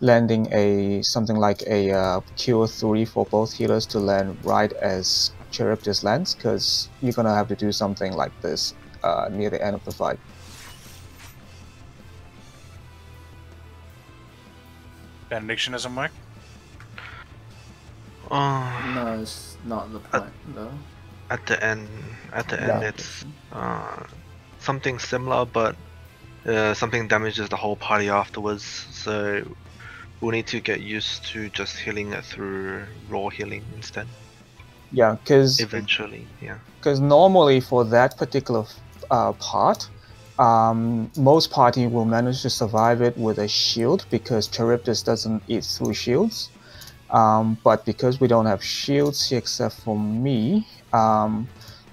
landing a something like a Q3 for both healers to land right as Charybdis lands, because you're gonna have to do something like this near the end of the fight. Benediction doesn't work? No, it's not the point though. At the end, Yeah. it's something similar, but something damages the whole party afterwards. So we'll need to get used to just healing it through raw healing instead. Yeah, because Eventually, yeah. Because normally for that particular part, most party will manage to survive it with a shield, because Charybdis doesn't eat through shields. But because we don't have shields except for me,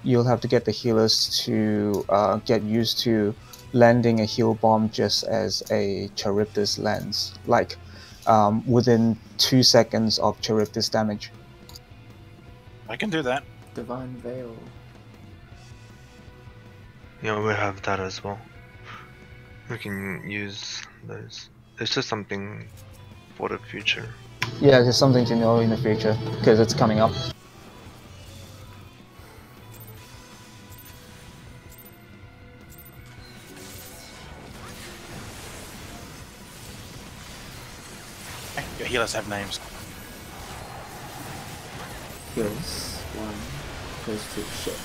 you'll have to get the healers to get used to landing a heal bomb just as a Charybdis lands, like within 2 seconds of Charybdis damage. I can do that. Divine Veil. Yeah, we have that as well. We can use those. It's just something for the future. Yeah, just something to know in the future, because it's coming up. Your healers have names. Heals 1, goes to shit.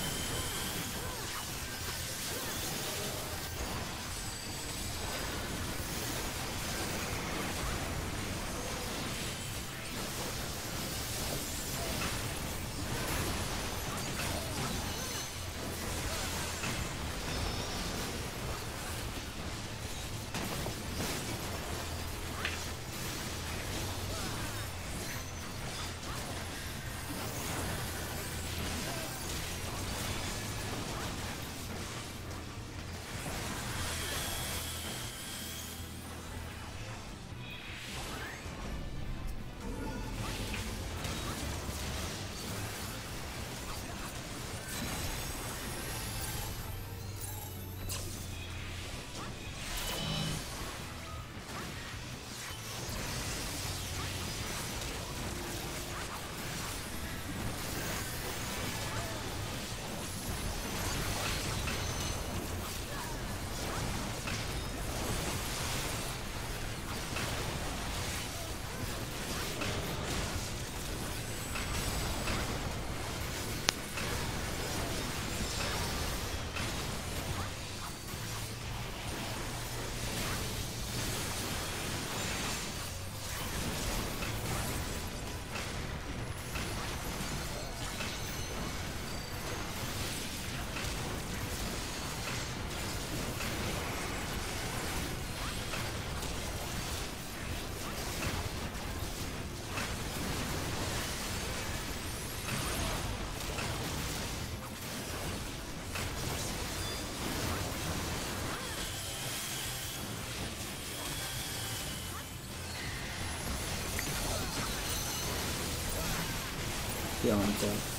Beyond death.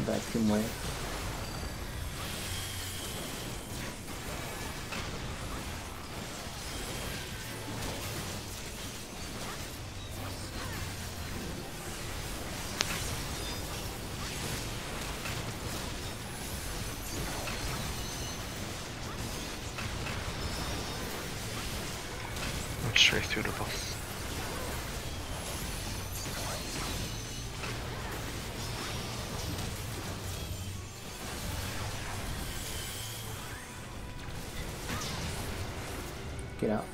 Vacuum wave. Straight through the boss. Get out.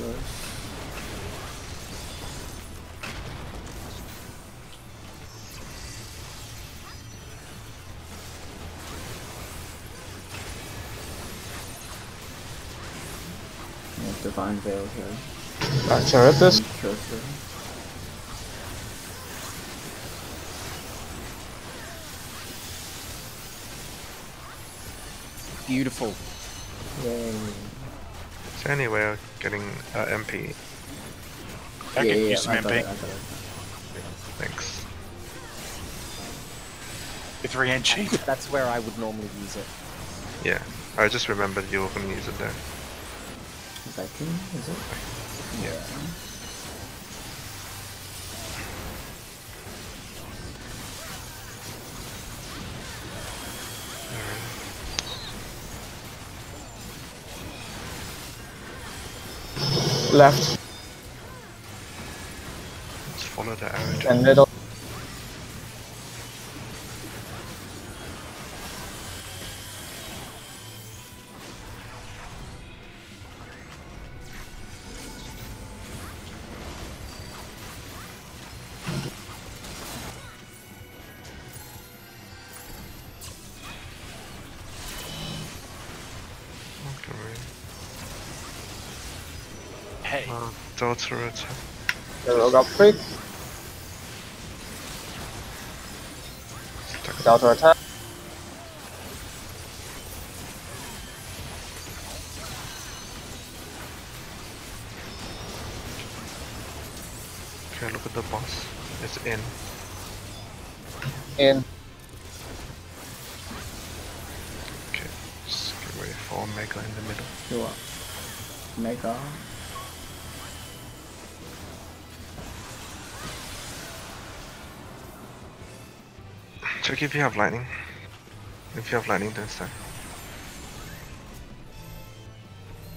colors. Divine Veil here. Charybdis. Cursor. Beautiful. Yay. Is there any way of getting MP? I could use some I got MP. it, I got it. Thanks. With 3 and cheap. That's where I would normally use it. Yeah, I just remembered you were gonna use it there. Viking, is it? Yeah. Left Let's follow the arrow. and middle. Hey. Delta attack. The rogue upgrade. Delta attack. Okay, look at the boss. It's in. In. Okay, just get ready for Omega in the middle. Heal up. Mega. Check if you have lightning. If you have lightning, then stack.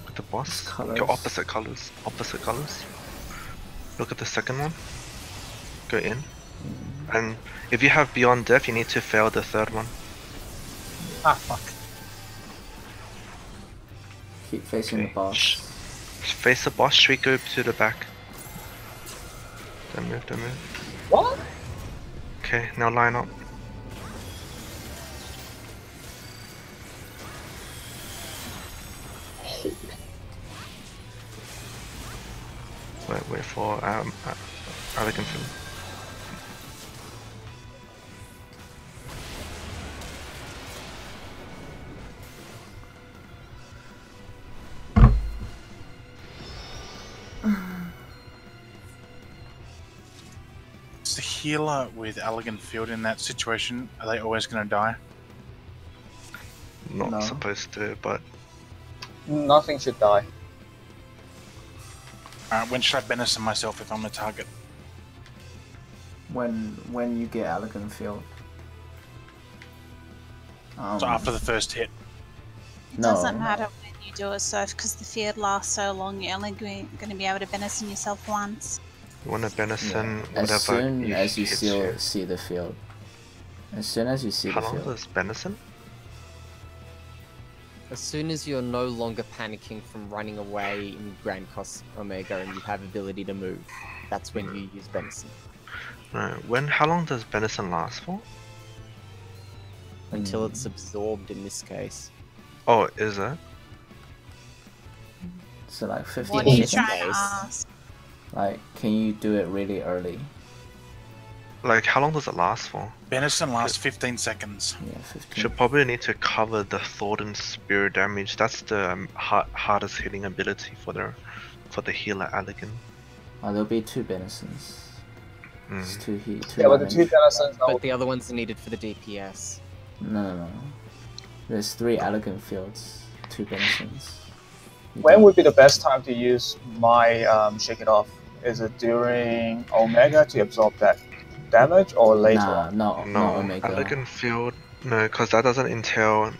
Look at the boss. Colours. Go opposite colors. Opposite colors. Look at the second one. Go in. And if you have Beyond Death, you need to fail the third one. Ah, fuck. Keep facing the Okay. boss. Face the boss, straight go to the back. Don't move, don't move. What? Okay, now line up. Wait for Elegant Field. Is the healer with Elegant Field in that situation, are they always going to die? Not No. supposed to, but Nothing should die. When should I benison myself if I'm a target? When you get Elegant Field. So after the first hit. It No. doesn't matter when you do it, so because the field lasts so long, you're only going to be able to benison yourself once. you want to benison As whatever soon as you hits see the field. As soon as you see How the long field. does benison? As soon as you're no longer panicking from running away in Grand Cross Omega and you have ability to move, that's when you use Benison. No. How long does benison last for? Until it's absorbed in this case. Oh, is it? So like 15 What are you minutes. trying to Nice. ask? Like, can you do it really early? Like, how long does it last for? Benison lasts 15 seconds. Yeah, 15. Should probably need to cover the Thought and Spirit damage. That's the hardest hitting ability for the healer Elegant. Oh, there'll be 2 Benisons. Mm. It's 2 heat. Yeah, but the two Benisons But the other ones are needed for the DPS. No. There's 3 Elegant Fields, 2 Benisons. You When don't- would be the best time to use my Shake It Off? Is it during Omega to absorb that damage or later Nah, on? not No, Omega. Elegant Field. No, because that doesn't entail.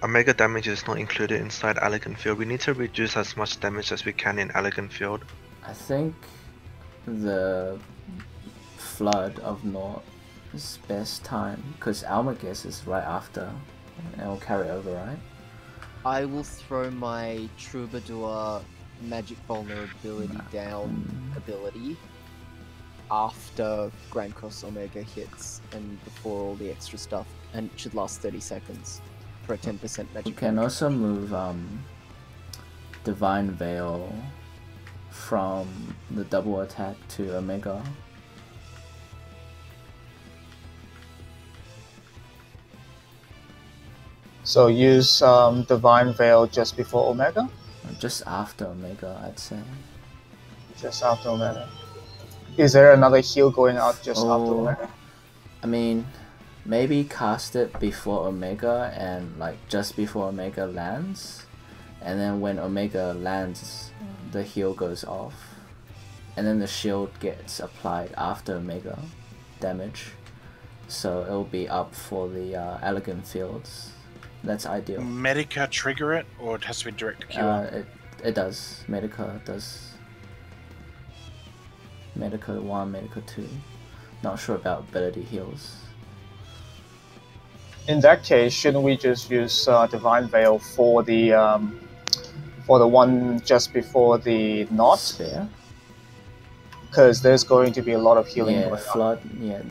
Omega damage is not included inside Elegant Field. We need to reduce as much damage as we can in Elegant Field. I think the Flood of Nord is best time because Almagus is right after and it'll carry over, right? I will throw my Troubadour magic vulnerability down ability after Grand Cross Omega hits and before all the extra stuff, and it should last 30 seconds for a 10% magic. You can also move Divine Veil from the double attack to Omega. So use Divine Veil just before Omega? Just after Omega, I'd say. Just after Omega. Is there another heal going out just after Omega? I mean, maybe cast it before Omega and like just before Omega lands. And then when Omega lands, the heal goes off. And then the shield gets applied after Omega damage. So it'll be up for the Elegant Fields. That's ideal. Medica trigger it, or it has to be direct cure? It does. Medica does. Medica 1, Medica 2. Not sure about ability heals. In that case, shouldn't we just use Divine Veil for the one just before the knot? Spare? Because there's going to be a lot of healing Yeah, going flood. Yeah.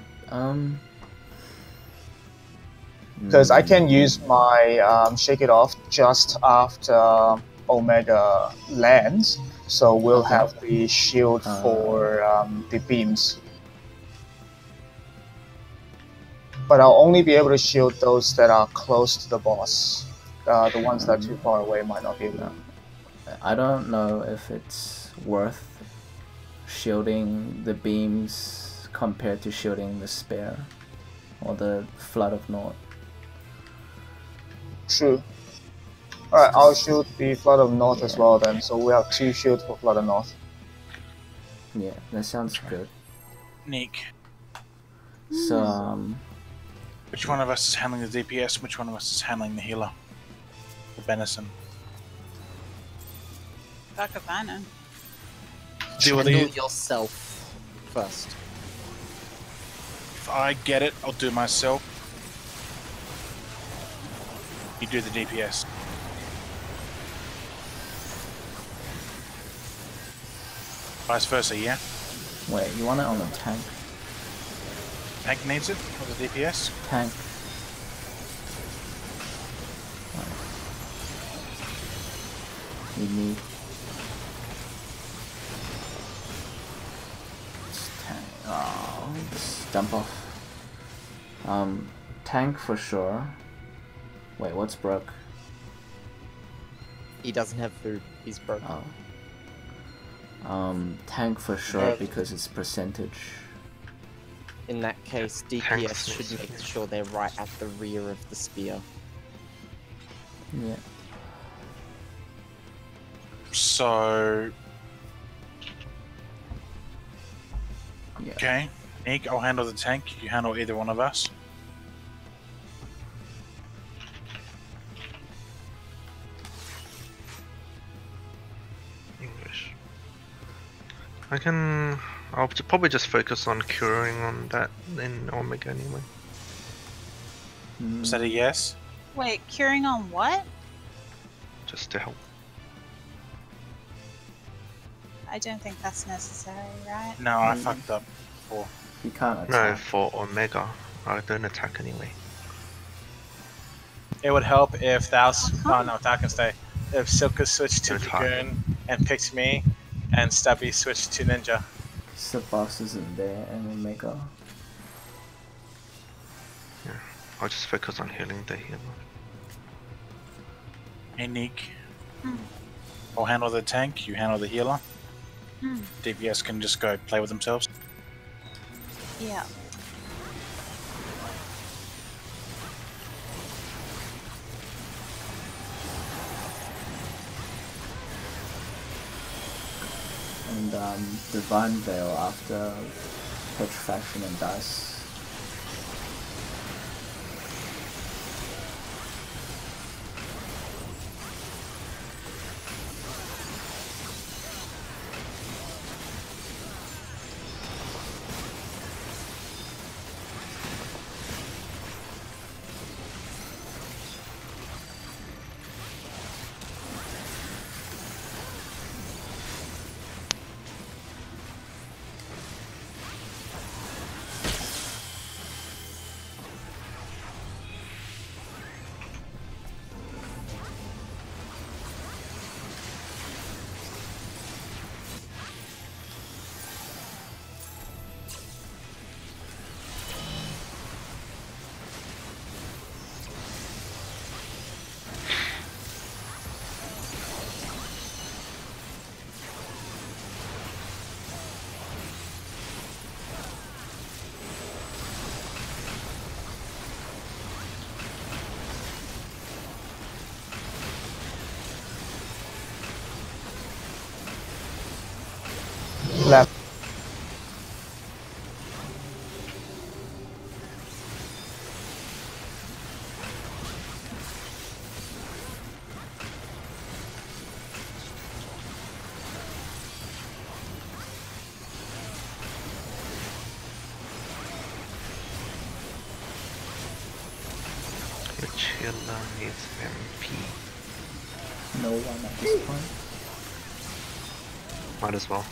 Because I can use my Shake It Off just after Omega lands, so we'll Okay. have the shield for the beams. But I'll only be able to shield those that are close to the boss. The ones that are too far away might not be able to. I don't know if it's worth shielding the beams compared to shielding the spare or the Flood of North. True. Alright, I'll shield the Flood of North as well then, so we have 2 shields for Flood of North. Yeah, that sounds good. Nick, So, which one of us is handling the DPS? Which one of us is handling the healer? The Benison. Fuck if I know. Deal with Handle it. yourself first. If I get it, I'll do myself. You do the DPS. Vice versa, yeah? wait, you want it on the tank? Tank needs it for the DPS. Tank. You need. Tank. Oh, just dump off. Tank for sure. Wait, what's broke? He doesn't have food. He's broke. Tank for sure Yeah. because it's percentage. In that case, DPS should make sure they're right at the rear of the spear. Yeah. So, Yeah. okay. Nick, I'll handle the tank. You handle either one of us. English. I'll probably just focus on curing on that in Omega anyway. Is that a yes? Wait, curing on what? Just to help. I don't think that's necessary, right? No, I fucked up. Before. You can't No, attack. for Omega. I don't attack anyway. It would help if oh no, that can stay. If Silka switched to No target. Dragoon and picked me, and Stubby switched to Ninja. Because the boss isn't there and Omega. I'll just focus on healing the healer. Hey, Nick. I'll handle the tank. You handle the healer. DPS can just go play with themselves. Yeah. And Divine Veil after Petrifaction and Dice. Which healer needs MP? No one at this point. Might as well.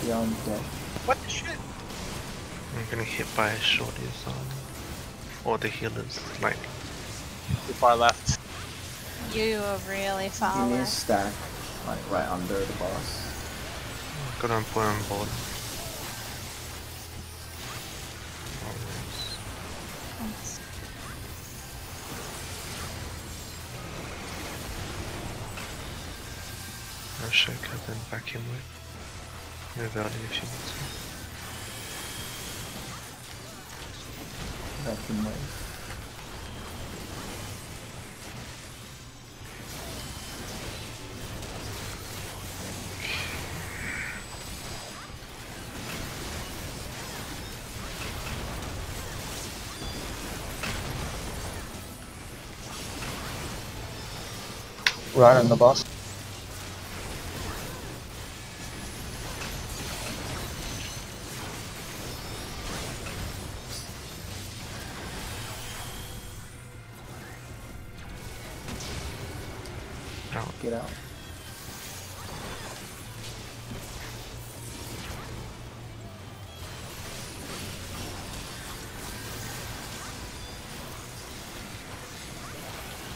Beyond death. What the shit? I'm getting hit by a shorty's or the healer's like. Too far left. You are really far Give me a left. stack, like right under the boss. Got on point on board. I'll shake her then back in with. Move out if you need to. Vacuum wave. Right on the boss. Get out.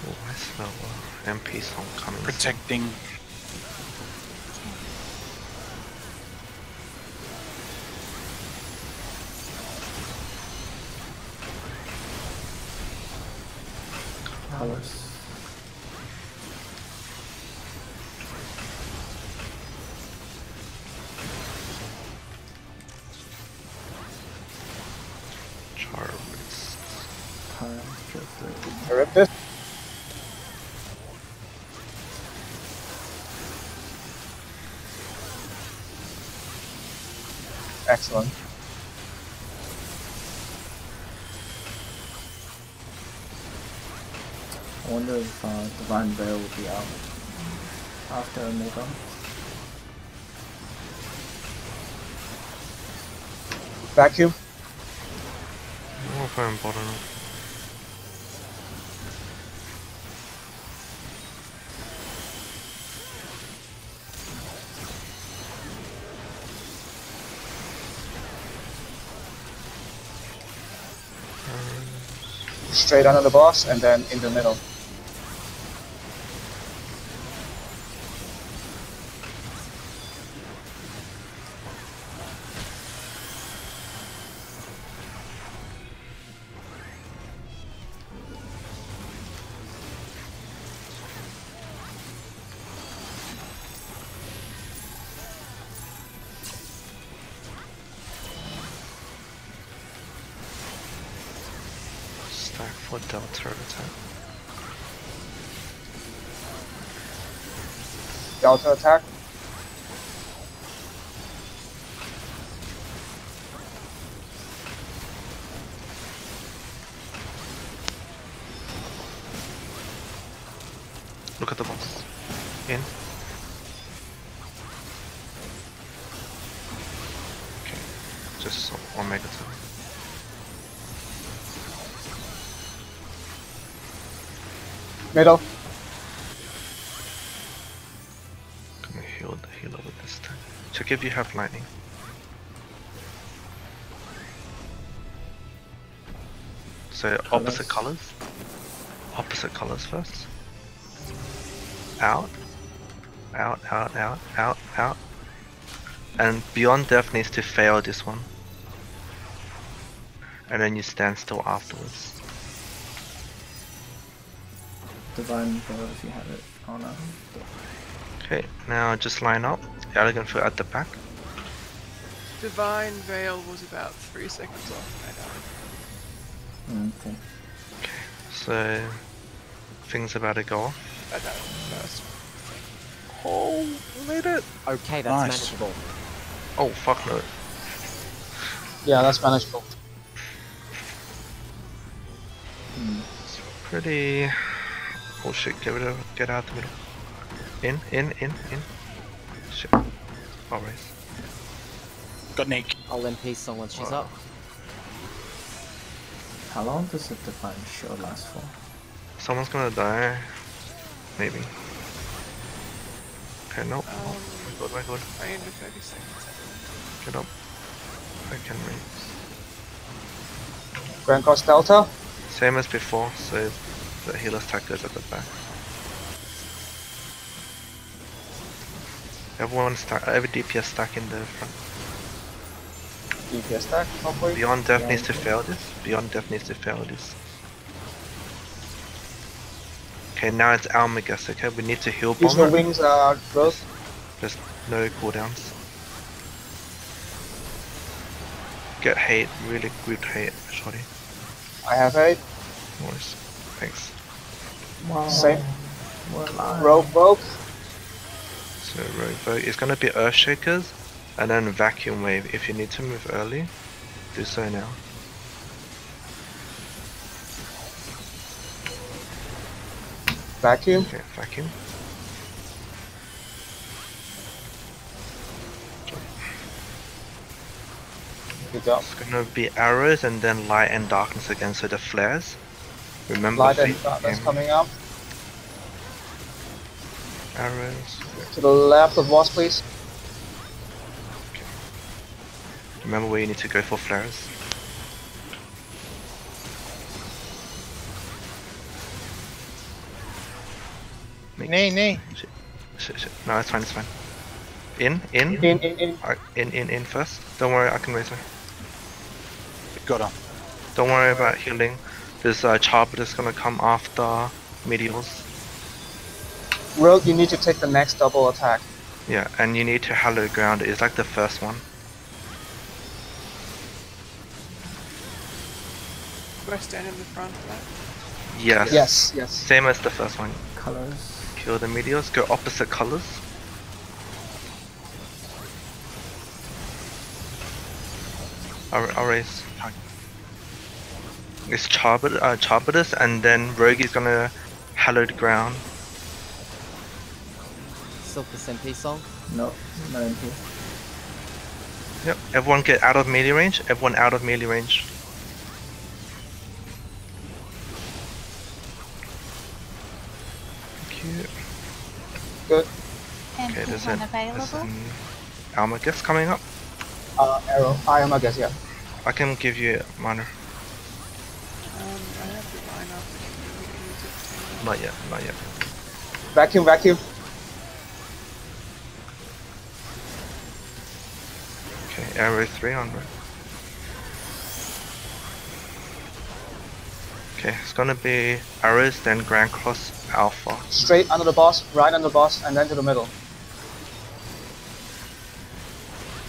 Oh, I smell MP song coming. Protecting. Powers. Charles. Time to 30. Charybdis. Excellent. I wonder if Divine Veil will be out after Omega. Vacuum. Oh, if I'm bottom. Straight under the boss and then in the middle. Stack for Delta attack. Delta attack. Look at the boss. In. Okay. Just Omega time. Middle. Gonna heal the healer with this time. Check if you have lightning. So opposite colors. Opposite colors first. Out. Out, out, out, out, out. And Beyond Death needs to fail this one. And then you stand still afterwards. Divine Veil if you have it. Oh no. Okay, now just line up. Elegant Foot at the back. Divine Veil was about 3 seconds off. Okay. So things about to go off. I died first. Oh, we made it! Okay, that's Nice. manageable. Oh fuck no. Yeah, that's manageable. It's pretty. Oh shit! Get out the middle. In. Shit. Always. Got Nick. I'll MP someone. She's up. How long does the divine shield last for? Someone's gonna die. Maybe. Okay, nope. My god. I need 30 seconds. Get up. I can raise. Grand Cross Delta. Same as before, so the healer stack goes at the back. Every DPS stack in the front. DPS stack, hopefully. Beyond Death needs to fail this. Beyond Death needs to fail this. Okay, now it's Almagus, okay? We need to heal Use the bomb. wings, growth. There's no cooldowns. Get hate, really good hate, sorry. I have 8. No worries. Thanks. Wow. Same. We're alive. Rogue Vogue. So Rogue it's gonna be Earthshakers and then Vacuum Wave. If you need to move early, do so now. Vacuum. Okay, Vacuum. Good job. It's gonna be arrows and then light and darkness again, so the flares. Remember Light and Fate darkness game. coming up. Arrows. To the left of boss, please. Remember where you need to go for flares. Nay. Shit. No, it's fine. In. In first. Don't worry, I can raise her. Got him. Don't worry about healing. There's a chop that's gonna come after meteors. Rogue, you need to take the next double attack. Yeah, and you need to Hallowed Ground. It's like the first one. Do I stand in the front of that? Yes. Yes. Same as the first one. Colors. Kill the meteors. Go opposite colors. I'll raise. It's Charbitus, and then Rogue is gonna Hallowed Ground. Silkus MP song. No, no MP. Yep. Everyone get out of melee range. Everyone out of melee range. Thank you. Good. And Okay, there's there's one available. an Almagus coming up. Arrow. I am, I guess, yeah. I can give you minor. I have the line up if you Not yet. Vacuum. Okay, arrow 3 on right. Okay, it's gonna be arrows, then Grand Cross Alpha. Straight under the boss, right under the boss, and then to the middle.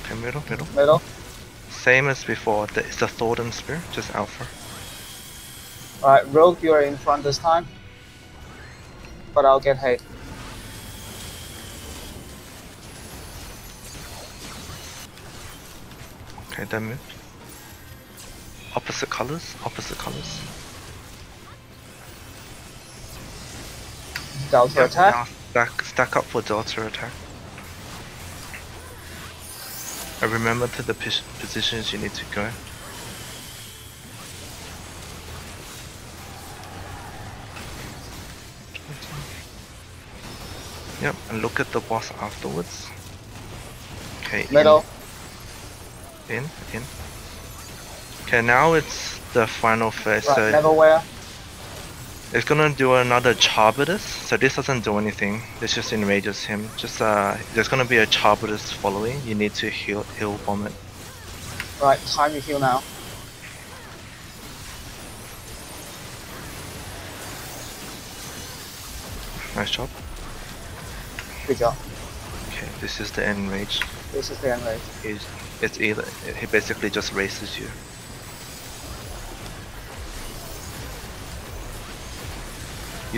Okay, middle. Middle. Same as before, it's the Thornton Spear, just Alpha. Alright, Rogue, you are in front this time. But I'll get hate. Okay, then move. Opposite colors. Delta attack. Now stack up for Delta attack. And remember to the positions you need to go. Yep, and look at the boss afterwards. Okay, Middle. In. Okay, now it's the final phase. Right, So Neverwhere. it's gonna do another Charbitus. So this doesn't do anything. This just enrages him. Just there's gonna be a Charbitus following. You need to heal bomb it. Right, time to heal now. Nice job. Good job. Okay, this is the enrage. This is the end rate. It's either he basically just races you.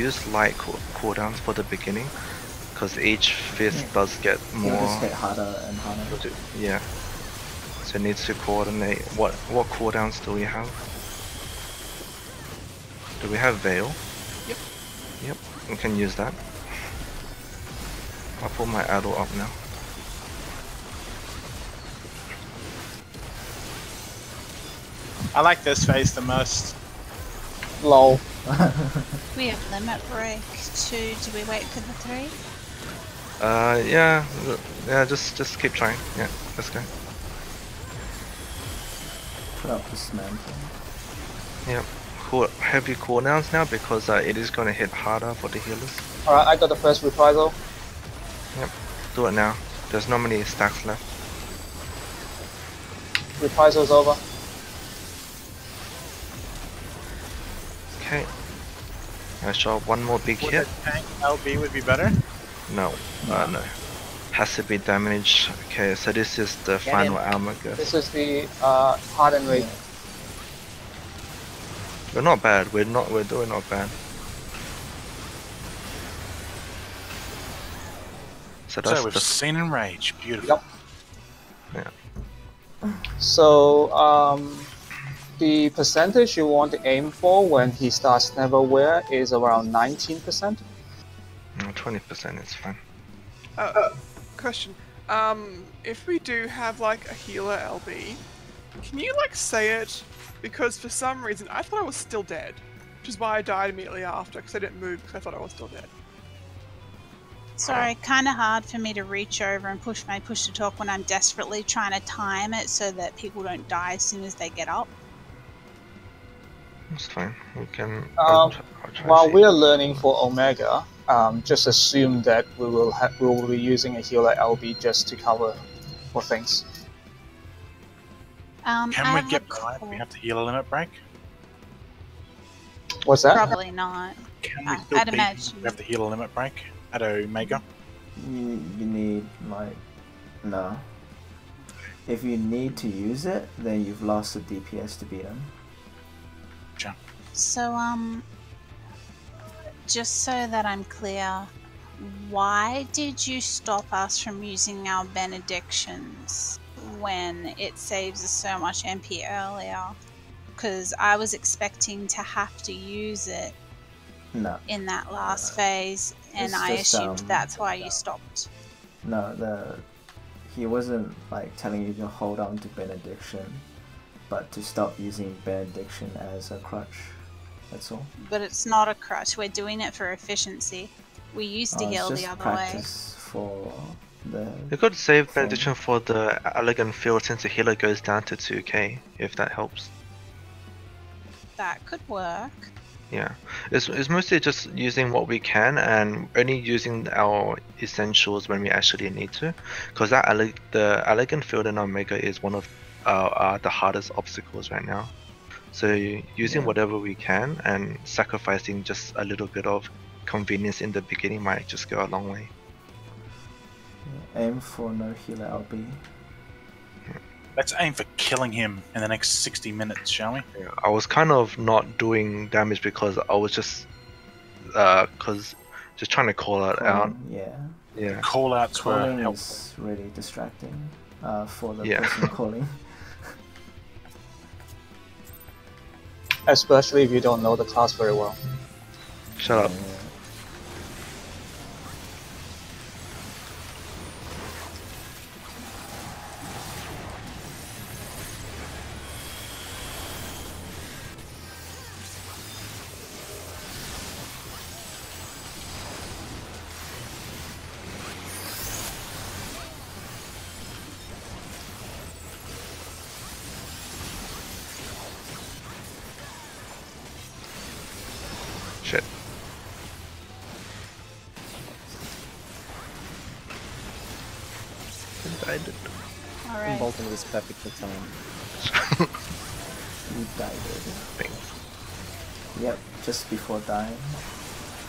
Use light cooldowns for the beginning, because each fist does get You'll more. just hit harder and harder. Yeah. So it needs to coordinate. What cooldowns do we have? Do we have Veil? Yep. We can use that. I'll put my idle up now. I like this phase the most. Lol. We have limit break 2. Do we wait for the 3? Yeah, just keep trying. Yeah, let's go. Put up this mantle. Yep. Heavy cooldowns now because it is going to hit harder for the healers. Alright, I got the first reprisal. Yep. Do it now. There's not many stacks left. Reprisal's over. Okay. I shot one more big Would hit. the tank LB would be better? No. No. Has to be damage. Okay, so this is the final armor This guess. is the hardened rate. We're not bad. We're doing not bad. So that's So we've the seen Enrage. Beautiful. Yep. yeah. So the percentage you want to aim for when he starts Neverwhere is around 19%. 20% is fine. Question. If we do have like a healer LB, can you like say it? Because for some reason I thought I was still dead, which is why I died immediately after, because I didn't move because I thought I was still dead. Sorry, kind of hard for me to reach over and push my push to talk when I'm desperately trying to time it so that people don't die as soon as they get up. That's fine. We can. While I'll we are learning for Omega, just assume that we will be using a healer LB just to cover for things. I Can have we get a by if we call. have to heal a limit break? What's that? Probably not. Can we still I'd beat imagine. if we have to heal a limit break at Omega? You need like no. If you need to use it, then you've lost the DPS to beat them. So, just so that I'm clear, why did you stop us from using our benedictions when it saves us so much MP earlier? Because I was expecting to have to use it No, in that last phase, and It's I just, assumed that's why you stopped. no. He wasn't like telling you to hold on to benediction, but to stop using benediction as a crutch. That's all. But it's not a crutch, we're doing it for efficiency. We used to It's heal just the other way. practice for the. You could save Thing. benediction for the elegant field since the healer goes down to 2k, if that helps. That could work. Yeah, it's mostly just using what we can and only using our essentials when we actually need to, because the elegant field in Omega is one of the hardest obstacles right now. So using whatever we can and sacrificing just a little bit of convenience in the beginning might just go a long way. Aim for no healer LB. Let's aim for killing him in the next 60 minutes, shall we? Yeah, I was kind of not doing damage because I was just trying to call it out. Yeah. Call outs were Calling helpful. is really distracting for the Yeah. person calling. Especially if you don't know the class very well. Shut up. Shit. Alright. Bolton was perfectly timed. You died. Thanks. Yep, just before dying.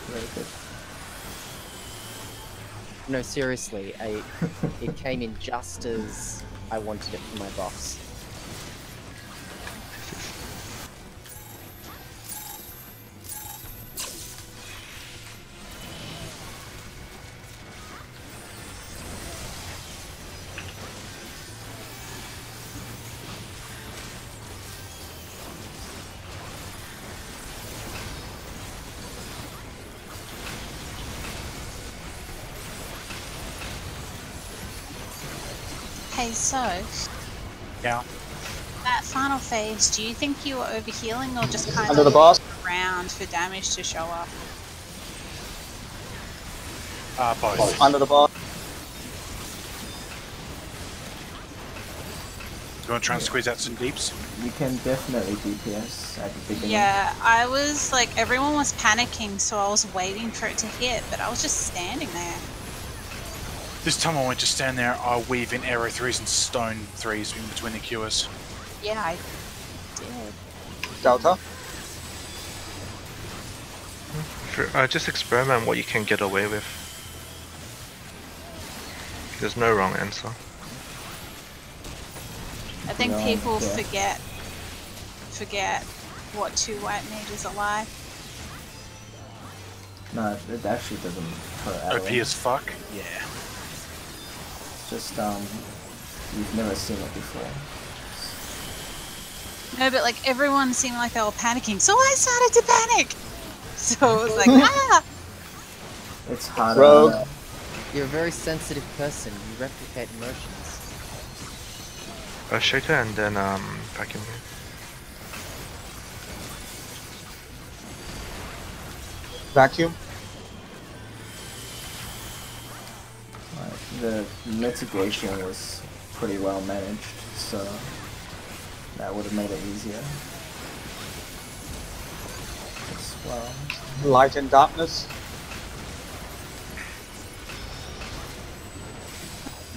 Very good. No, seriously, it came in just as I wanted it for my boss. Hey, so Yeah. that final phase, do you think you were overhealing or just kind Under of the boss. around for damage to show up? Both. Under the boss. You want to try and squeeze out some deeps? You can definitely DPS at the beginning. Yeah, I was like, everyone was panicking, so I was waiting for it to hit, but I was just standing there. This time I went to stand there, I weave in arrow 3s and stone 3s in between the cures. Yeah, I did. Delta. Just experiment what you can get away with. There's no wrong answer. I think Yeah, people yeah. forget what 2 white mages are like. No, it actually doesn't hurt at all. OP as fuck? Yeah. Just you've never seen it before. No, but like everyone seemed like they were panicking, so I started to panic. So it was like, ah! It's harder. Rogue. You're a very sensitive person. You replicate emotions. Shaker and then vacuum. Vacuum. The mitigation was pretty well managed, so that would have made it easier. As well. Light and darkness.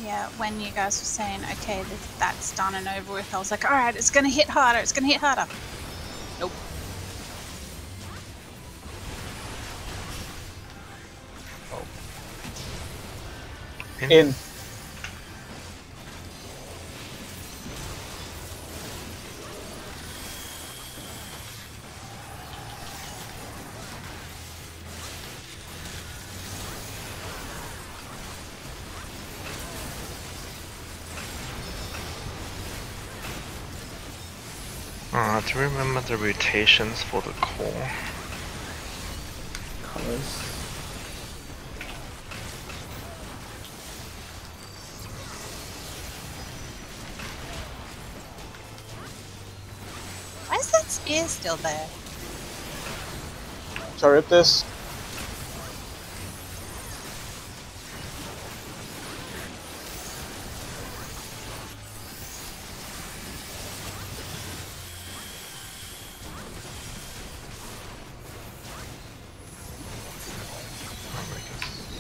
Yeah, when you guys were saying, okay, that's done and over with, I was like, alright, it's gonna hit harder, it's gonna hit harder. Nope. In. To remember the rotations for the core. Colors. Why is that spear still there? Charybdis.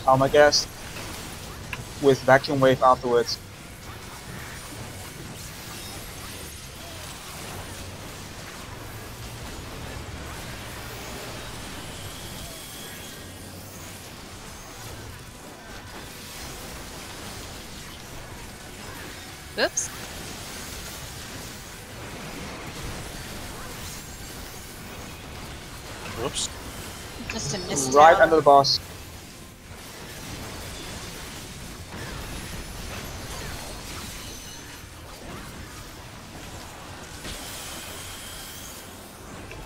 Almagast. With vacuum wave afterwards. Oops. Whoops. Just a missed Right out. under the boss.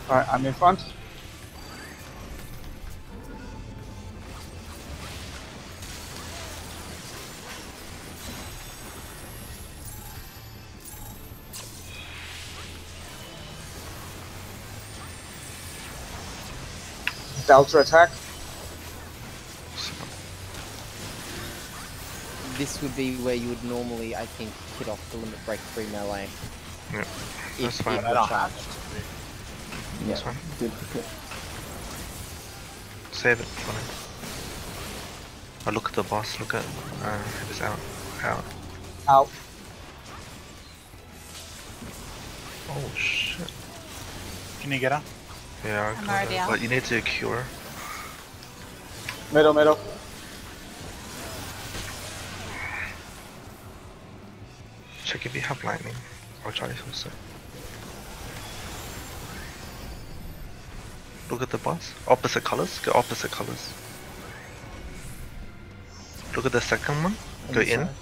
Alright, I'm in front. Delta attack. This would be where you would normally, I think, hit off the limit break 3 melee. Yeah, If that's it fine. were charged. Yeah, That's fine. duplicate. Save it for now. I look at the boss, look at it's out. Out. Oh shit. Can you get her? Yeah, I'm got already it. out. But you need to cure. Middle, middle. Check if you have lightning. Or try this also. Look at the boss. Opposite colors. Go opposite colors. Look at the second one. Go in. Inside.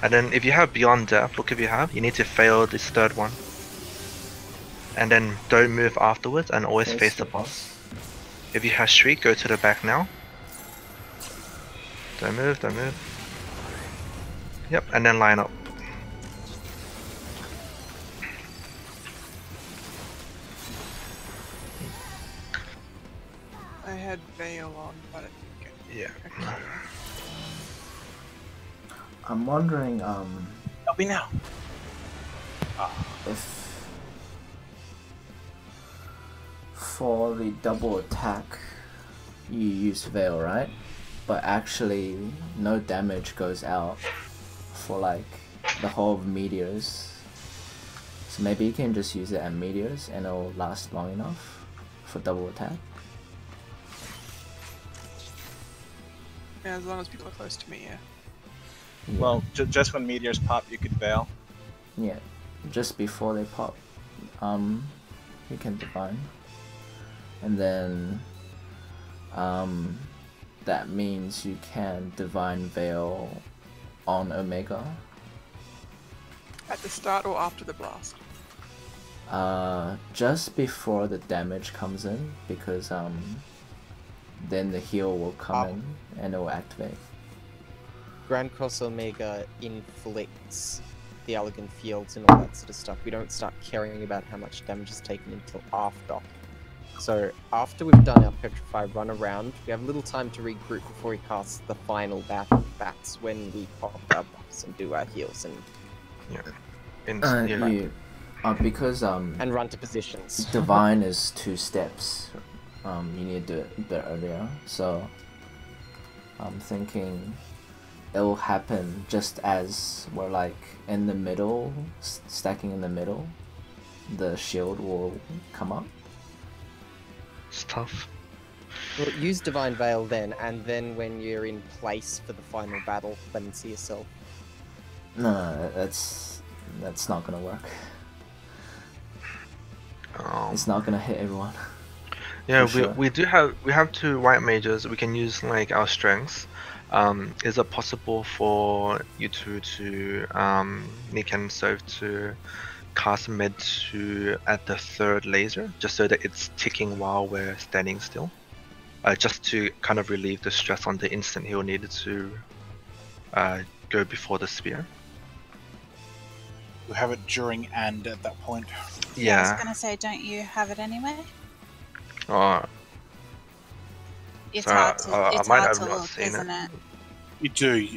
And then if you have Beyond Death, look if you have, you need to fail this third one. And then don't move afterwards and always face the boss. If you have Shriek, go to the back now. Don't move, don't move. Yep, and then line up. I had Veil on, but I didn't get Yeah. okay. I'm wondering, Help me now. if for the double attack you use Veil, right? But actually no damage goes out for like the whole of Meteors. So maybe you can just use it at Meteors and it'll last long enough for double attack. Yeah, as long as people are close to me, yeah. Yeah. Well, just when meteors pop, you could bail. Yeah, just before they pop, you can divine, and then that means you can divine veil on Omega. At the start or after the blast? Just before the damage comes in, because then the heal will come in and it will activate. Grand Cross Omega inflicts the Elegant Fields and all that sort of stuff. We don't start caring about how much damage is taken until after. So after we've done our Petrify run around, we have a little time to regroup before we cast the final battle. That's when we pop our buffs and do our heals and because and run to positions. Divine is 2 steps. You need to do it a bit earlier. So I'm thinking it will happen just as we're like in the middle, stacking in the middle. The shield will come up. It's tough. Well, use Divine Veil then, and then when you're in place for the final battle, then see yourself. No, that's not gonna work. It's not gonna hit everyone. Yeah, For we sure. have 2 white mages. We can use like our strengths. Is it possible for you two to Nick and Soph to cast med to at the 3rd laser, just so that it's ticking while we're standing still, just to kind of relieve the stress on the instant heal needed to go before the spear. You have it during and at that point. Yeah, I was gonna say, don't you have it anyway? It's So, hard to, I it's might hard have to not look, seen isn't it? You do.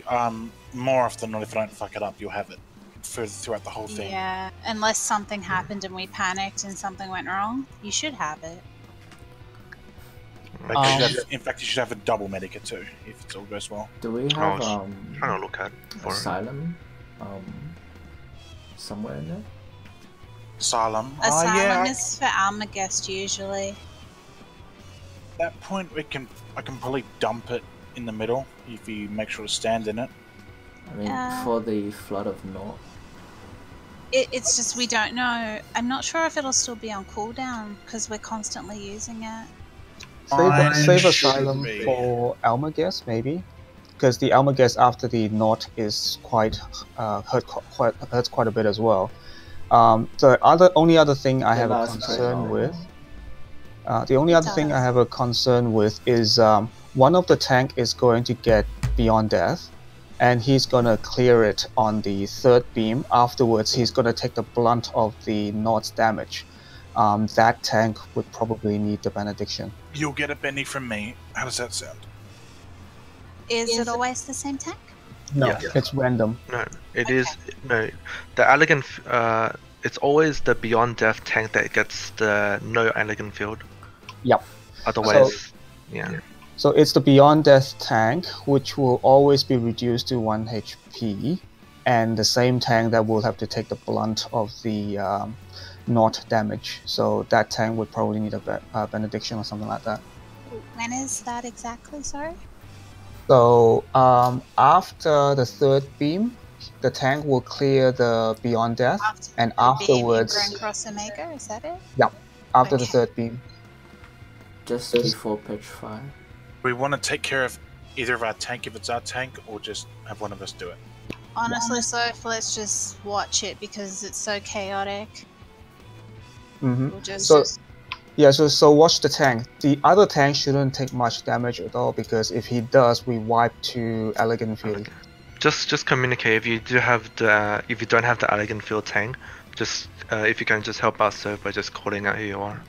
More often than not, if I don't fuck it up, you'll have it further throughout the whole thing. Yeah, unless something happened and we panicked and something went wrong, you should have it. In fact, you should have a double Medica too, if it all goes well. Do we have trying to look at for Asylum somewhere in there? Asylum. Asylum is for Almagest usually. At that point, I can probably dump it in the middle if you make sure to stand in it. I mean, for the Flood of Naught. It's just we don't know. I'm not sure if it'll still be on cooldown because we're constantly using it. Save Asylum for Almagest, maybe, because the Almagest after the Naught is hurts quite a bit as well. The only other thing I have a concern with. The only other thing I have a concern with is one of the tank is going to get Beyond Death, and he's gonna clear it on the 3rd beam. Afterwards, he's gonna take the blunt of the Naught's damage. That tank would probably need the Benediction. You'll get a Benny from me. How does that sound? Is it always the same tank? No, Yeah. it's random. No, it is no. The elegant. It's always the Beyond Death tank that gets the no elegant field. Yep. Otherwise, yeah. So it's the Beyond Death tank, which will always be reduced to 1 HP, and the same tank that will have to take the blunt of the Naught damage. So that tank would probably need a Benediction or something like that. When is that exactly, sorry? So after the 3rd beam, the tank will clear the Beyond Death, and afterwards... Grand Cross Omega, is that it? Yep, after the 3rd beam. Just before Petrify. We want to take care of either of our tank if it's our tank, or just have one of us do it. Honestly, Soph, let's just watch it because it's so chaotic. Mm-hmm. We'll just So watch the tank. The other tank shouldn't take much damage at all, because if he does, we wipe to Elegant Field. Just communicate. If you do have the if you don't have the elegant field tank, just if you can just help out Soph by just calling out who you are.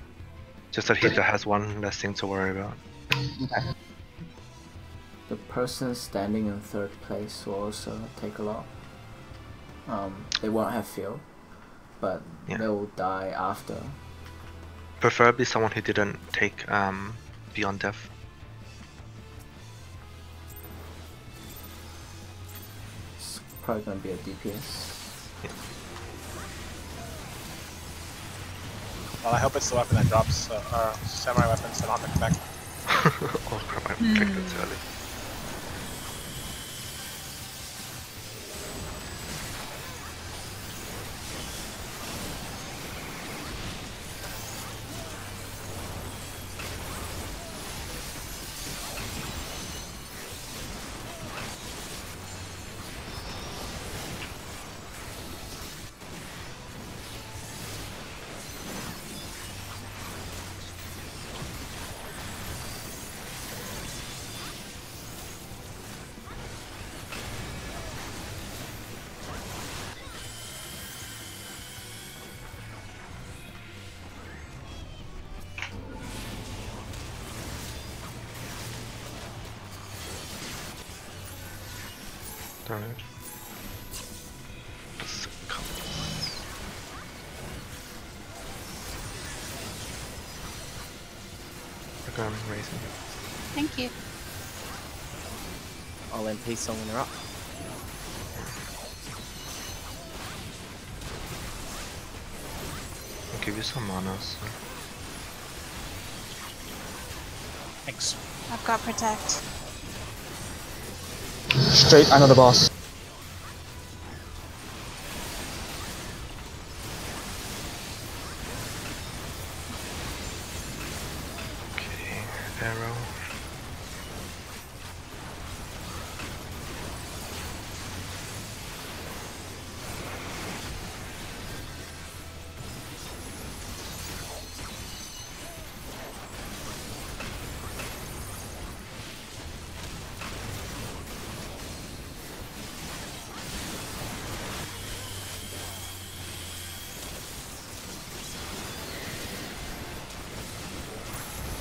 Just that he has one less thing to worry about. Okay. The person standing in third place will also take a lot. They won't have field, but they will die after. Preferably someone who didn't take Beyond Death. It's probably gonna be a DPS. Yeah. Well, I hope it's the weapon that drops our samurai weapons, so I don't have to come back. Oh crap, I clicked it too early. Darn it. Okay, I'm raising. Thank you. I'll MP Summoner up. I'll give you some mana, so. Thanks. I've got protect. Straight under the boss. Okay, arrow.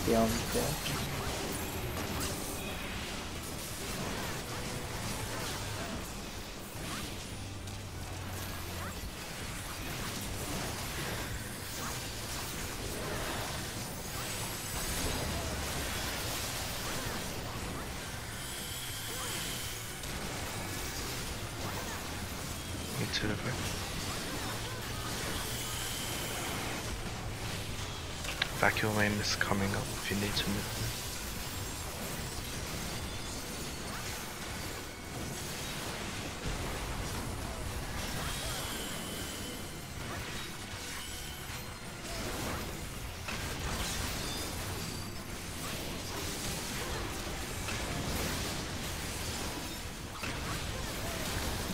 Beyond Death. Me too, okay. Vacuum lane is coming up if you need to move.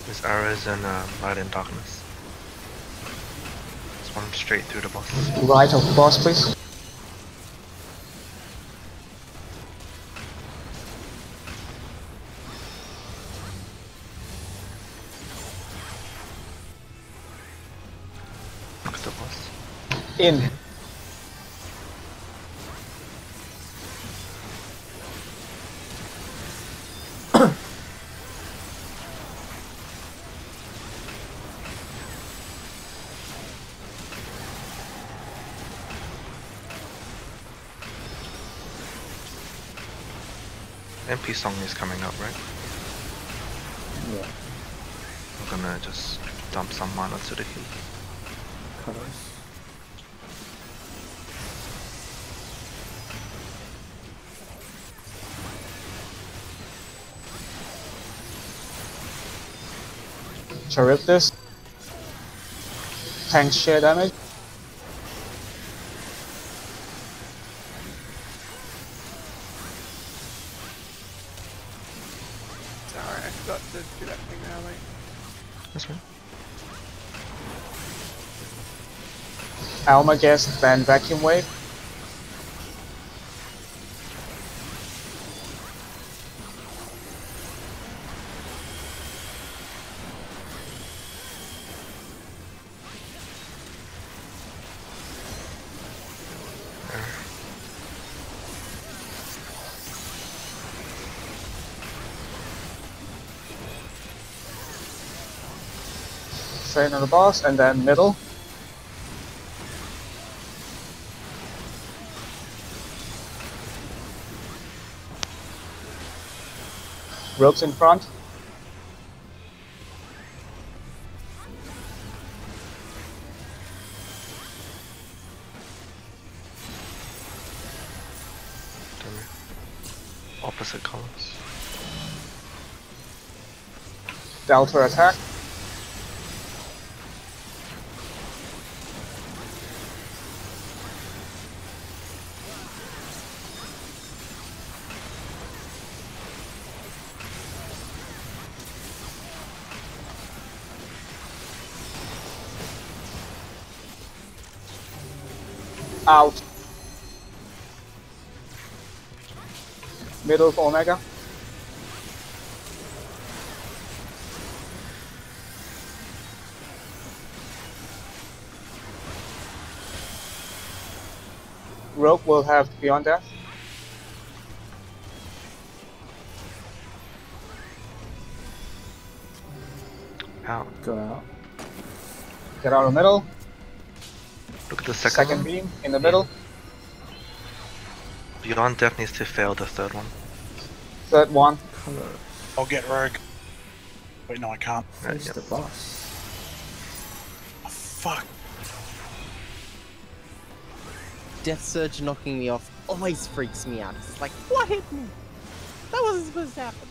There's arrows and light and darkness. Just one straight through the boss. Right of boss, please. Look at the boss. In. MP song is coming up, right? Yeah. I'm gonna just dump some mana to the heal. Colors. Charybdis. Tank share damage. Sorry, I forgot to do that thing early. That's right. Almagest, then Vacuum Wave. Straight on the boss, and then middle. Rogues in front. Opposite colors. Delta attack. Out. Middle for Omega. Rogue will have Beyond Death. Out. Go out. Get out of the middle. Look at the second Second one. beam in the middle. Beyond Death needs to fail the third one. Third one. Color. I'll get Rogue. Wait, no, I can't. Who's Yep. the boss? Oh, fuck. Death Surge knocking me off always freaks me out. It's like, what hit me? That wasn't supposed to happen.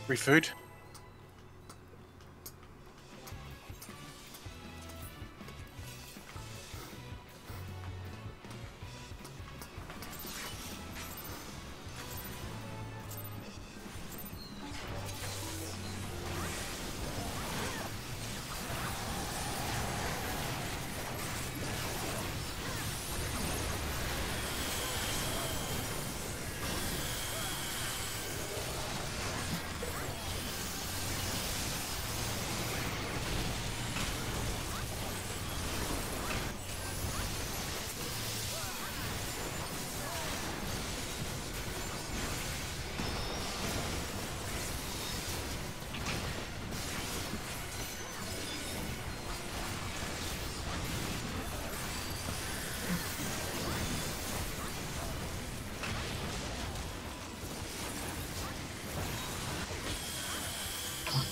Free food.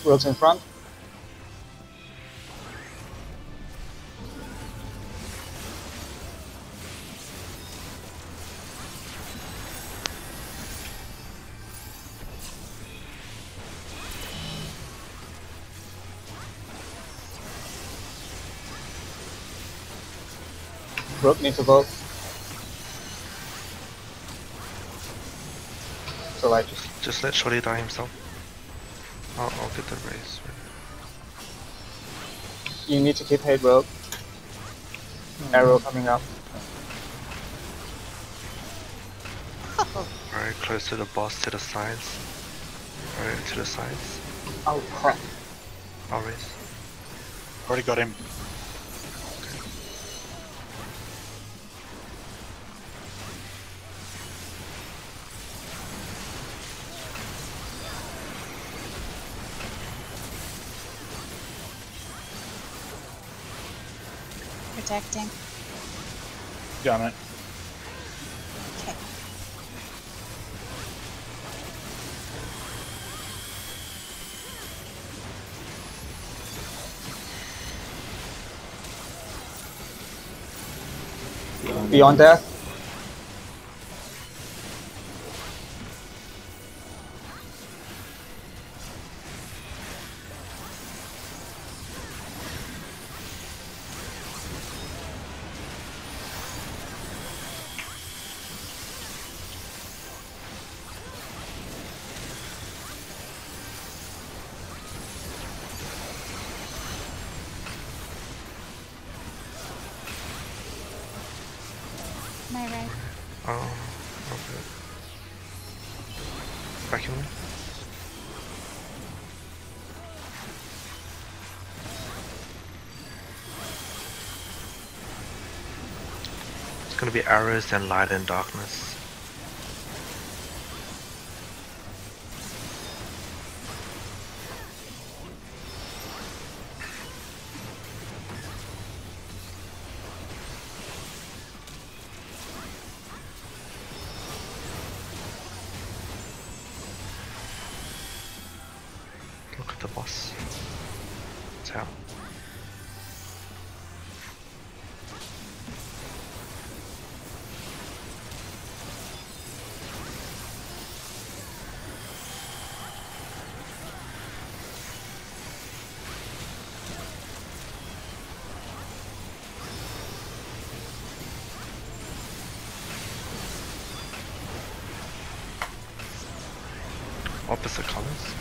Rogues in front. Rogue needs to vote. So like, Just let Shorty die himself. I'll get the raise. you need to keep hate Rogue. Arrow coming up. Alright, close to the boss, to the sides. Alright, to the sides. Oh crap. I'll raise. Already got him. Protecting. Got it. Okay. Beyond Death. Okay. Vacuum. It's gonna be arrows, then light and darkness. Look at the boss. It's out. Opposite colors.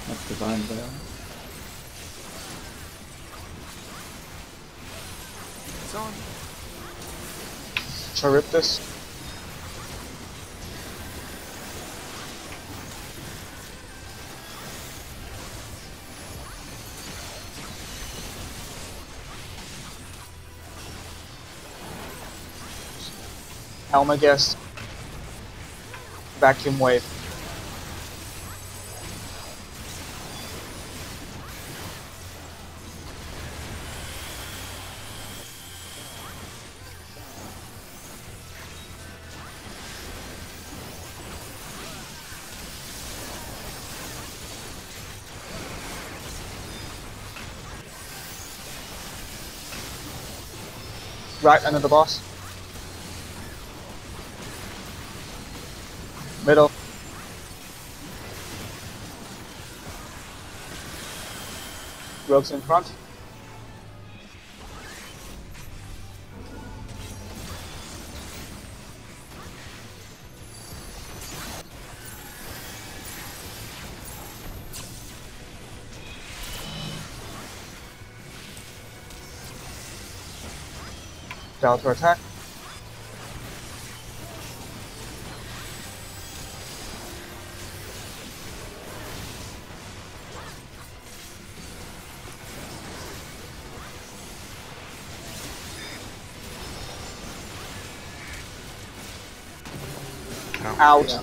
That's divine veil. It's on. Charybdis. Helmagus. Vacuum wave. Right under the boss. Middle. Rogues in front. Delta attack. Out. Yeah.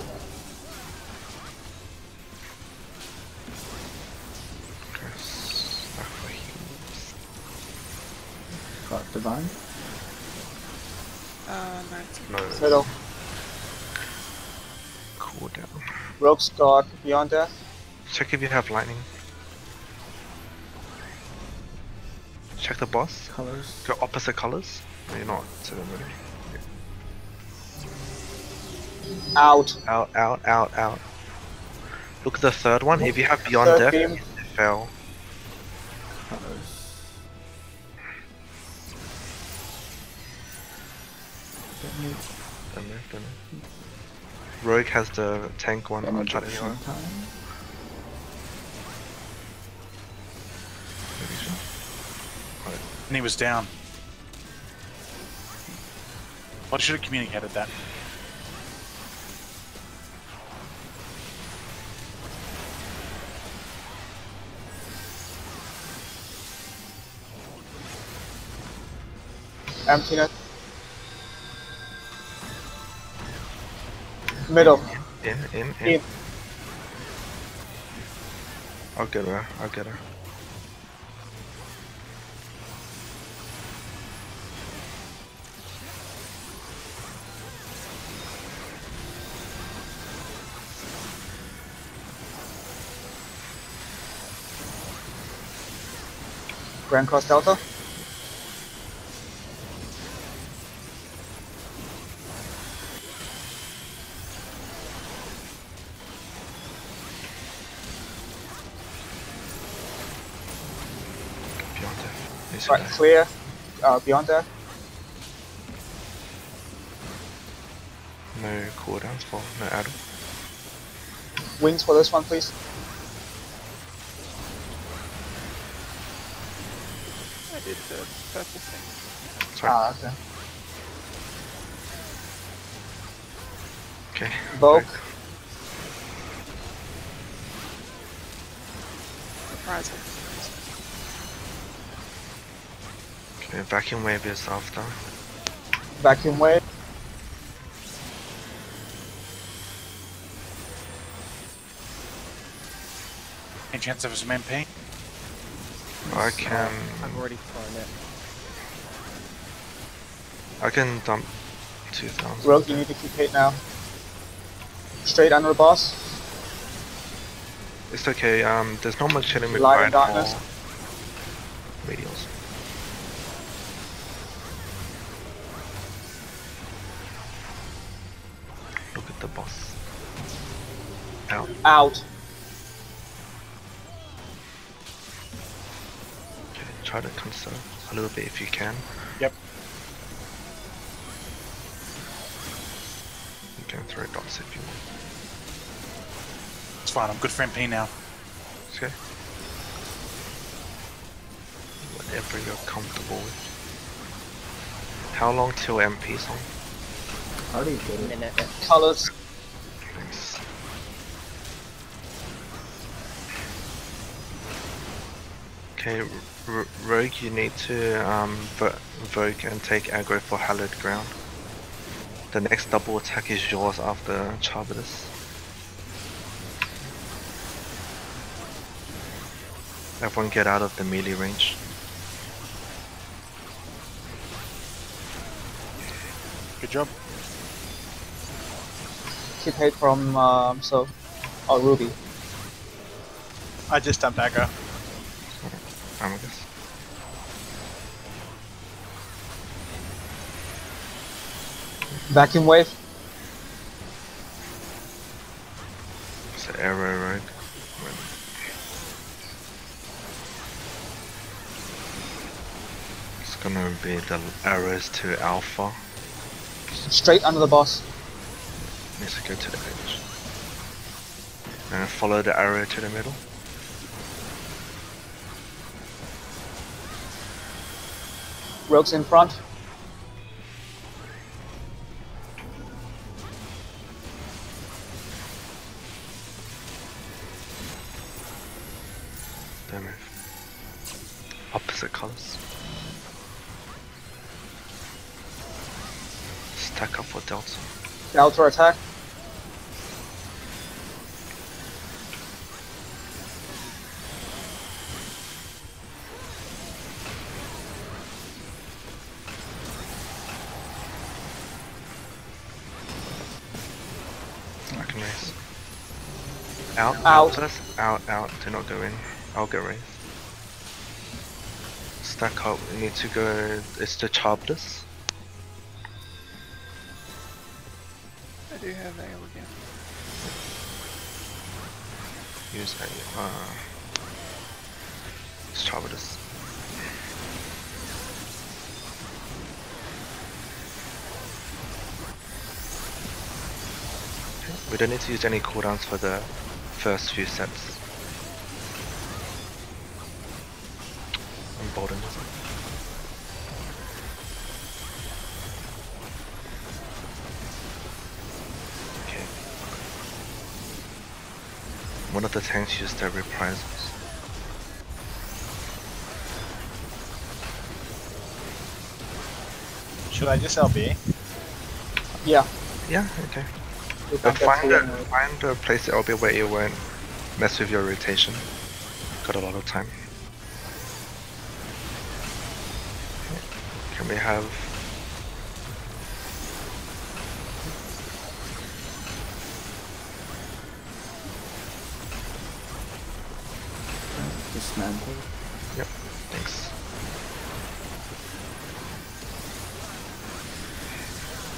Got divine. No. No. Middle. Cool down. Rogues got Beyond Death. Check if you have lightning. Check the boss. Colors. Go opposite colors. No, you're not. So then ready. Out. Out, out, out, out. Look at the third one. If you have Beyond Third Death, beam. it fell. Colors. Don't move. Don't move. Rogue has the tank one. I'll try to heal her. Benediction time. And he was down. Well, I should have communicated that. Emptiness. Middle. In. I'll get her. I'll get her. Grand Cross Delta. Beyond Death. He's Right, dead. clear. Beyond Death. No cooldowns for no Adam. Wings for this one, please. did the purple thing. Sorry. Ah, okay. Okay. Volk. Reprisal. Okay, vacuum wave is after. Vacuum wave. Any chance of some MP? I can. I've already thrown it. I can dump 2,000. Rogue, you need to keep it now. Straight under the boss. It's okay. There's not much healing Light and required darkness. for radials. Look at the boss. Out. Out. Okay, try to conserve a little bit if you can. Yep. You can throw dots if you want. It's fine, I'm good for MP now. Okay. Whatever you're comfortable with. How long till MP's on? How do you get it? Minute. Colors. Thanks. Okay, Rogue, you need to Vogue and take aggro for Hallowed Ground. The next double attack is yours after Charbitus. Everyone get out of the melee range. Good job. Keep hate from Ruby. I just dumped aggro. Amagus. Vacuum wave. It's an arrow, right? It's gonna be the arrows to Alpha. Straight under the boss. Needs to go to the edge. And follow the arrow to the middle. Rogue's in front. Don't move. Opposite colors. Stack up for Delta. Delta attack. I can raise. Out, Out. first. Out. Do not go in. I'll get raised. Stack up. We need to go. It's the Charbitus. I do have ale again. Use a. It's Charbitus. We don't need to use any cooldowns for the first few sets. Emboldened. Okay. One of the tanks used their reprisals. Should I just LB? Yeah. Yeah, okay. You can get Find through and- a place LB where it won't mess with your rotation. Got a lot of time. Can we have Dismantle. Yep, thanks.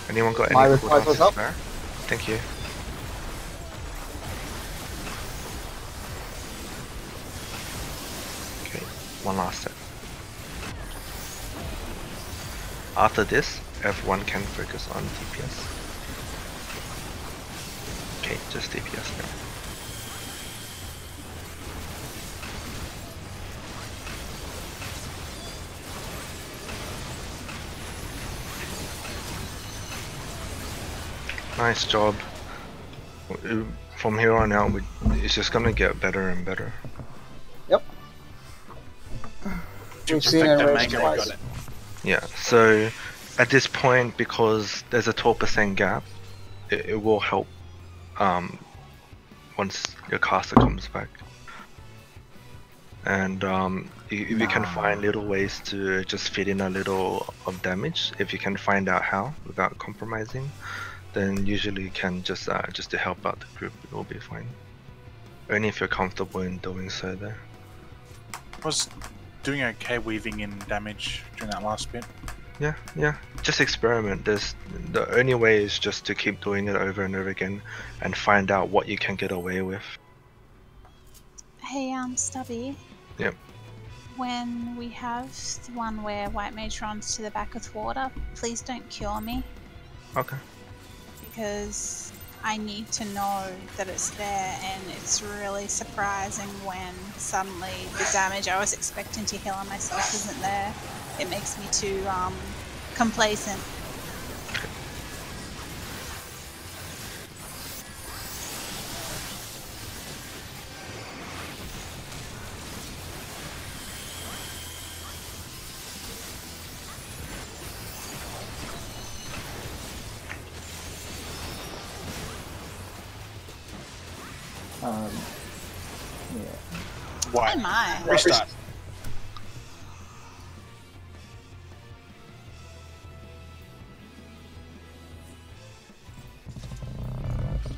Anyone got My any reprisals cooldowns up. spare? Thank you. Okay, one last set. After this, everyone can focus on DPS. Okay, just DPS now. Nice job. From here on out, it's just gonna get better and better. Yep. We've seen it already twice. Yeah, so at this point, because there's a 12% gap, it will help once your caster comes back. And if you can find little ways to just fit in a little of damage, if you can find out how without compromising, then usually you can just to help out the group, it will be fine. Only if you're comfortable in doing so there. I was doing okay weaving in damage during that last bit. Yeah. Just experiment. The only way is just to keep doing it over and over again and find out what you can get away with. Hey, Stubby. Yep. When we have the one where White Mage runs to the back with water, please don't cure me. Okay. Because I need to know that it's there, and it's really surprising when suddenly the damage I was expecting to heal on myself isn't there. It makes me too complacent. Yeah. Why? Oh my. Restart.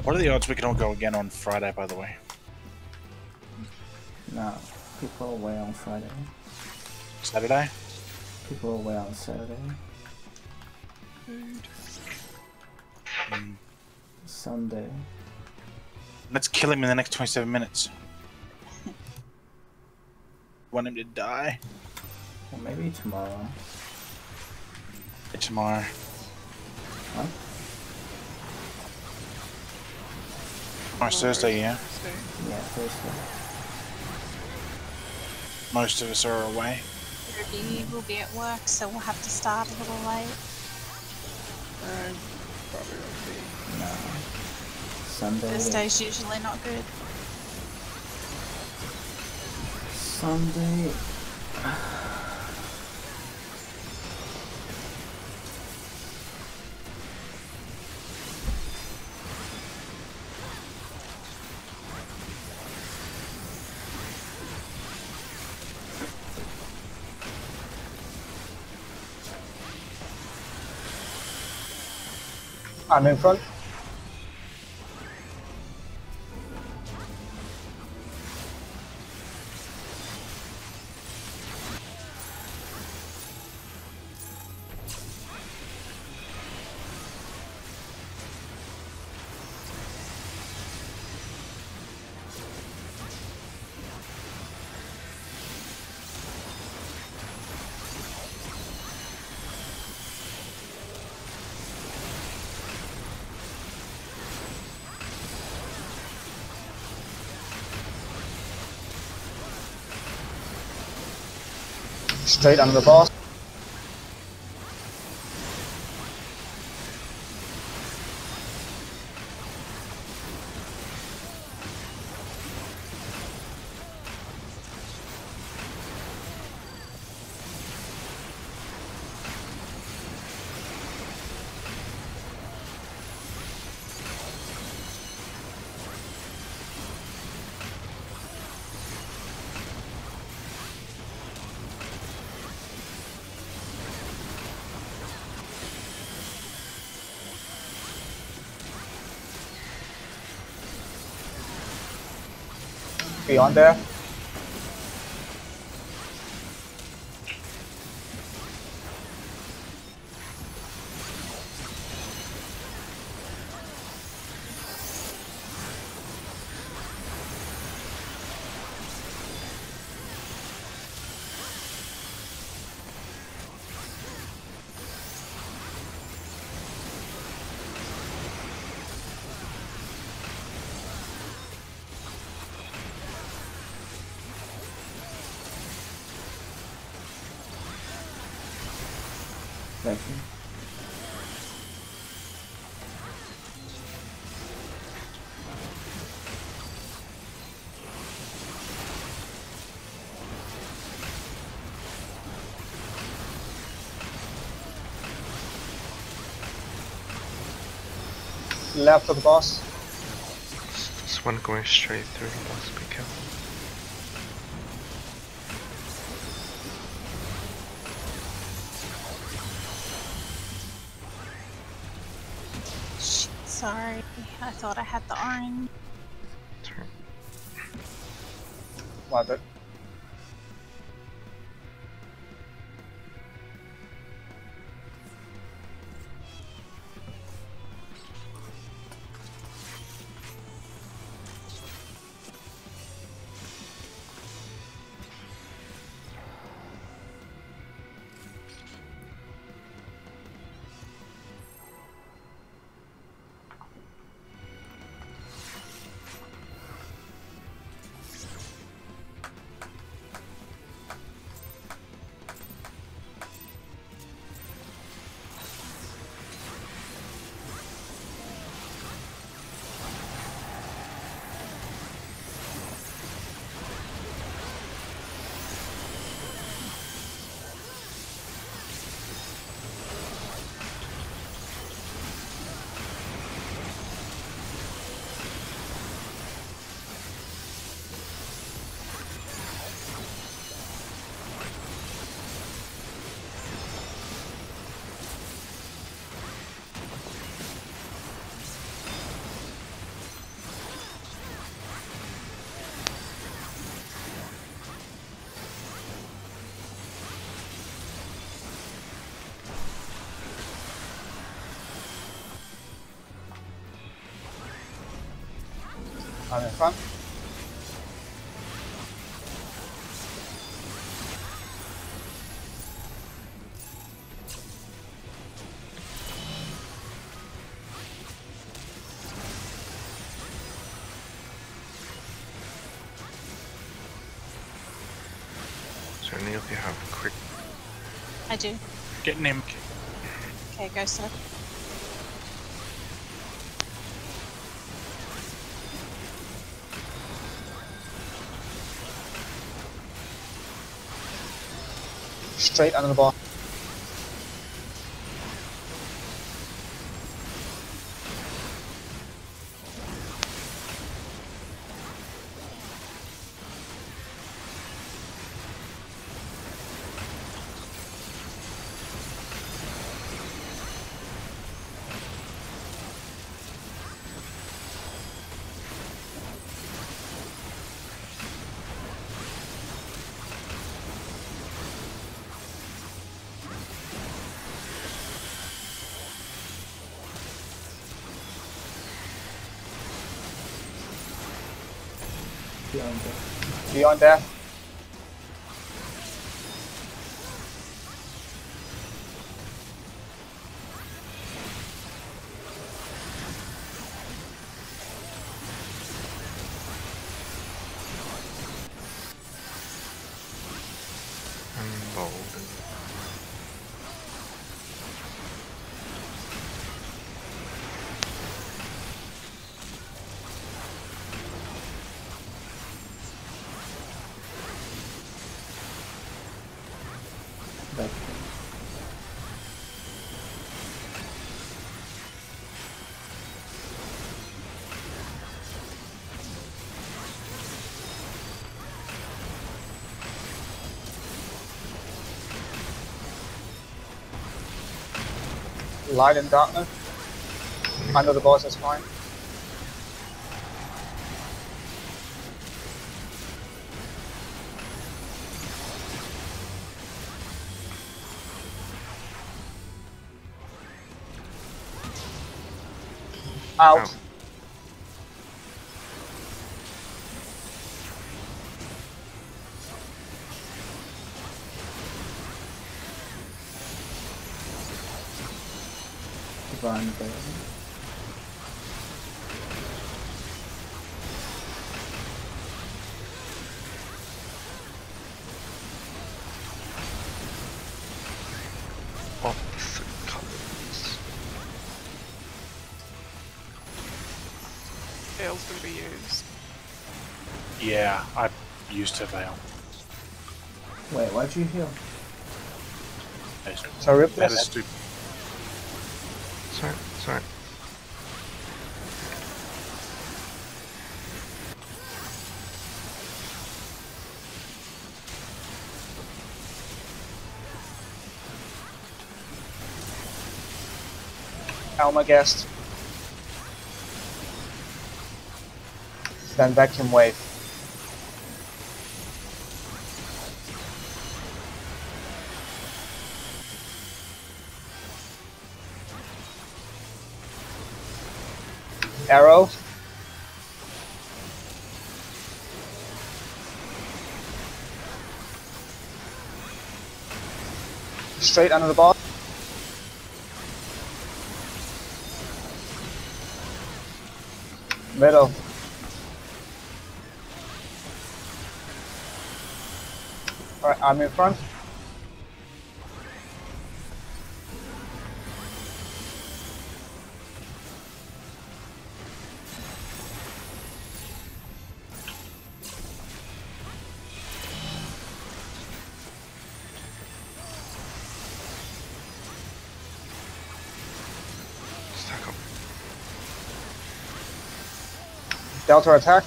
What are the odds we can all go again on Friday, by the way? No, people are away on Friday. Saturday? People are away on Saturday. Sunday. Let's kill him in the next 27 minutes. Want him to die? Or maybe tomorrow. Tomorrow. Huh? Tomorrow's Thursday, yeah? Yeah, Thursday. Most of us are away. Ruby will be at work, so we'll have to start a little late. Probably won't be. No. Sunday. Thursday's usually not good. Sunday. I'm in front. Straight under the boss. Beyond there. Left of the boss. This one going straight through the boss, be careful. Shit, sorry. I thought I had the orange. Sorry. Love it. I'm in front. So any of you have quick. I do. Getting him. Okay, go, sir. Straight under the boss. Beyond death. Emboldened. Back. Light and darkness. Under the boss is fine. Out. Out. Divine Blade. Opposite colors. Veil's gonna be used. Yeah, I used her veil. Wait, why'd you heal? So rip That this. is stupid. Sorry, sorry. Almagest. Then Vacuum Wave. Arrow. Straight under the ball. Middle. Alright, I'm in front. Stack up. Delta attack.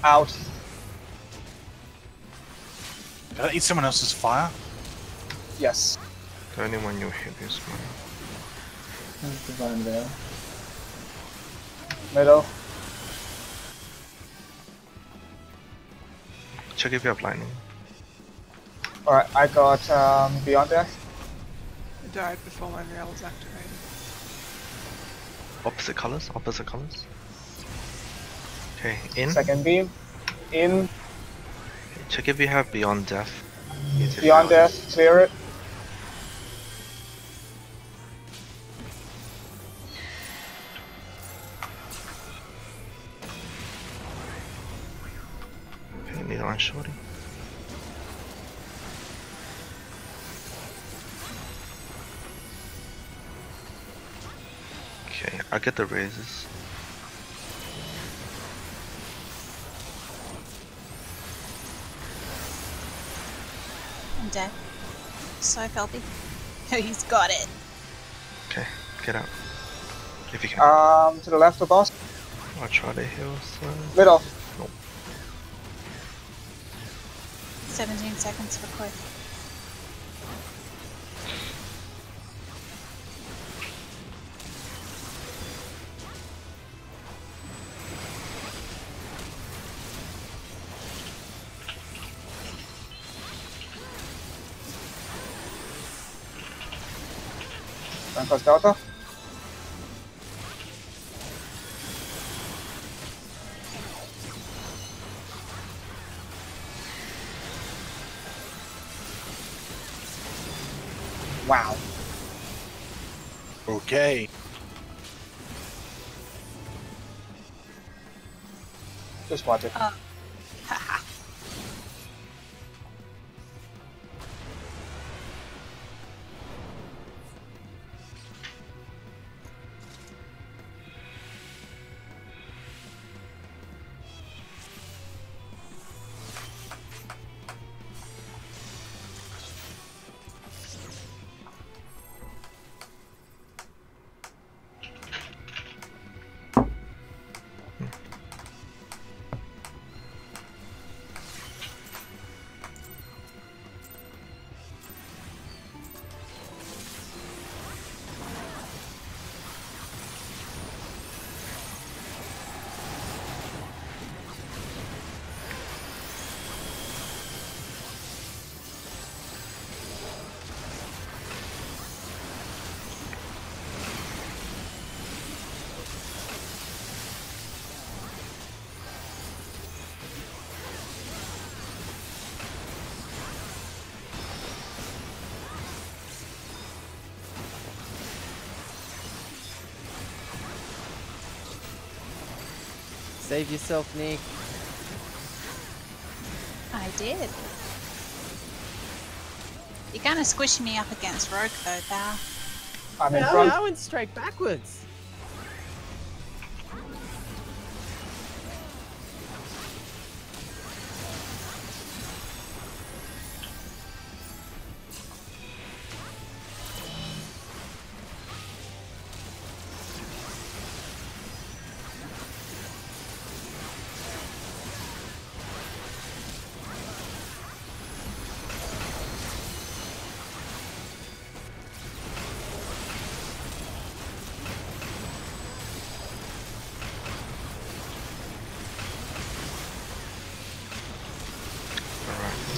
Out. Did I eat someone else's fire? Yes. The only one you hit is mine. That's Divine Veil. Middle. Check if you have lightning. Alright, I got Beyond Death. I died before my rail was activated. Opposite colors, opposite colors. Okay, in. Second beam. In. Check if you have Beyond Death. Yes, if Beyond you have- Death. Clear it. Okay, needle and shorty. Okay, I get the raises. I'm dead. So Felby. Oh, he's got it. Okay, get out. If you can. To the left of boss. I'll try to heal some. Middle. 17 seconds for quick. Rankos Delta. Wow. Okay. Just watch it. Haha. Save yourself, Nick. I did. You're gonna squish me up against Rogue though, Val. I'm in No, front. I went straight backwards.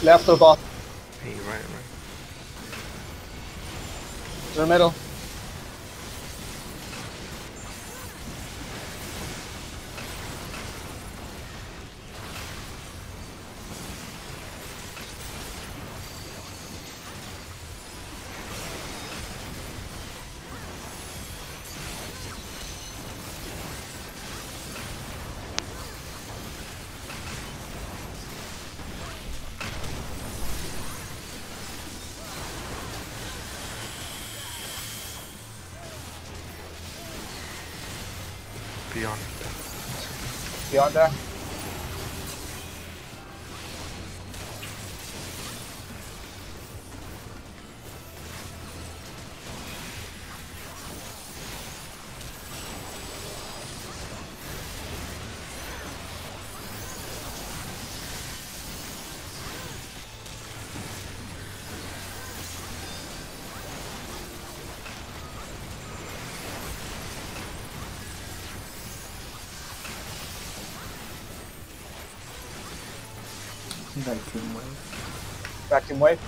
Left or bottom? Hey, right. To the middle. Beyond. Beyond that. Vacuum wave. Vacuum wave.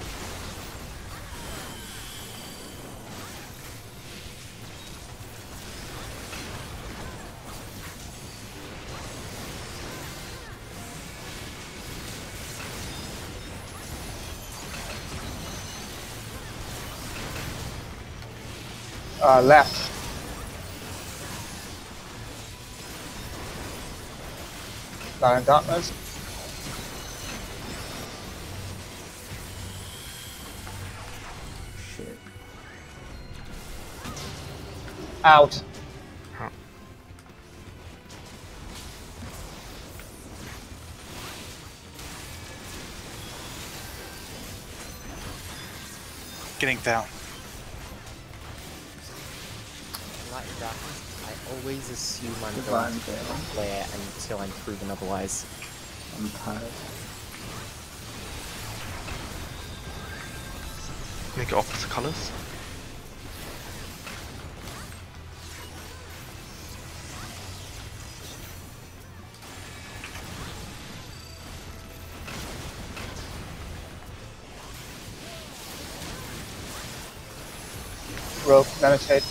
Left. Lion Darkness. Shit. Out. Huh. Getting down. Light and darkness. I always assume I'm Divine going to Gale. flare until I'm proven otherwise. I'm tired. Make it opposite colors. Rope. Meditate.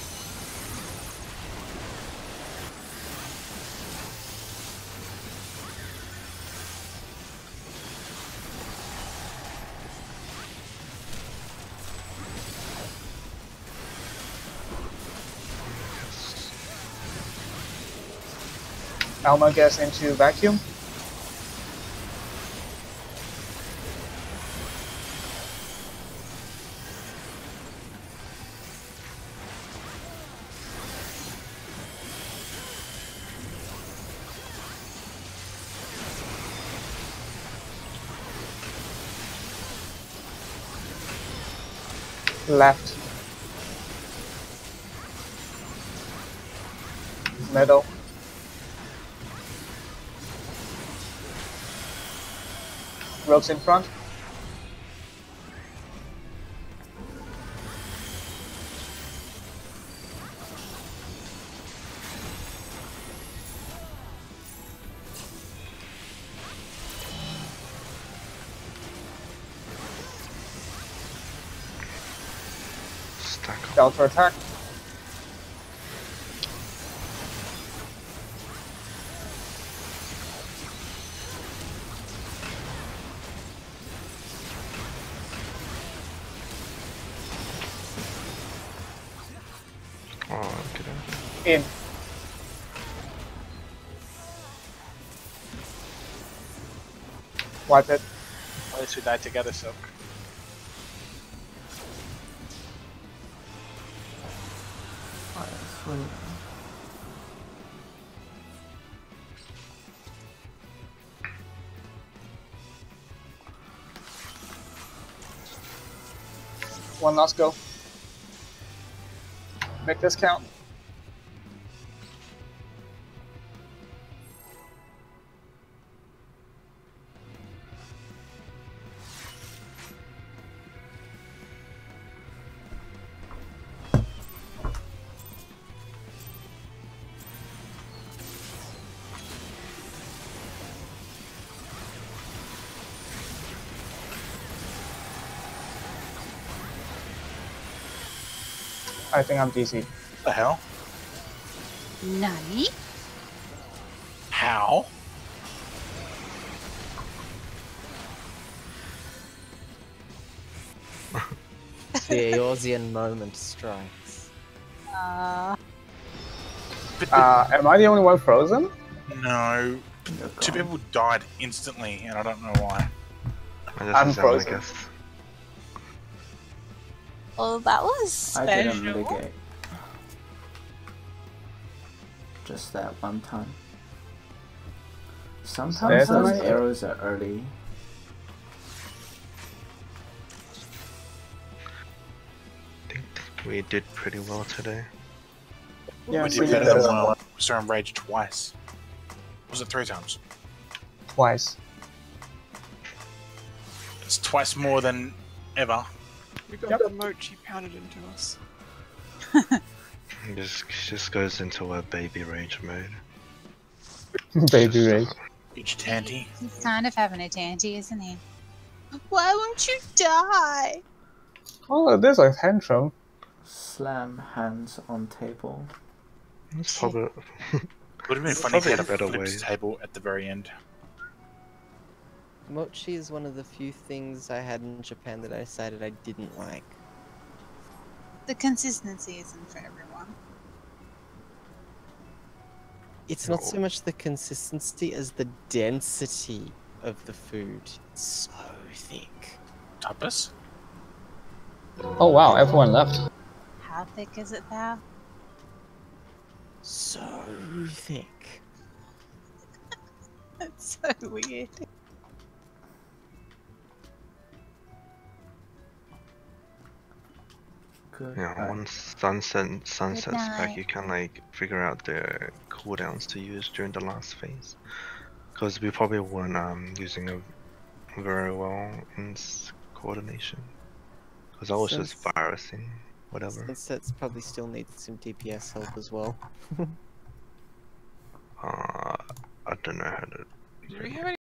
Alma gets into vacuum. Left. Middle. Rogues in front. Stack up. Delta attack. Oh, get out. In. Wipe it. At least we died together, Silk. Alright, sweet. One last go. Make this count. I think I'm DC. What the hell? Nani? How? The Eorzean moment strikes. But, Am I the only one frozen? no. You're Two gone. people died instantly, and I don't know why. I'm I frozen. guess. Well, that was I didn't special. mitigate. Just that one time. Sometimes those Definitely. arrows are early. I think we did pretty well today. Yeah, We did better than one. We saw him rage twice. Was it 3 times? Twice. It's twice more than ever. We got Yep. the mochi pounded into us. Just goes into a baby rage mode. Baby Just, rage. Each tanty. He's kind of having a tanty, isn't he? Why won't you die? Oh, there's a tantrum. Slam hands on table. It's probably Would have been It's funny if he had a probably a better flipped way. table at the very end. Mochi is one of the few things I had in Japan that I decided I didn't like. The consistency isn't for everyone. It's not so much the consistency as the density of the food. It's so thick. Tapas? Oh wow, everyone left. How thick is it now? So thick. That's so weird. Good. yeah. Once sunsets back, night. you can like figure out the cooldowns to use during the last phase. Because we probably weren't using it very well in coordination. Because I was just Since- virusing, whatever. Sunsets probably still need some DPS help as well. I don't know how to. Do we have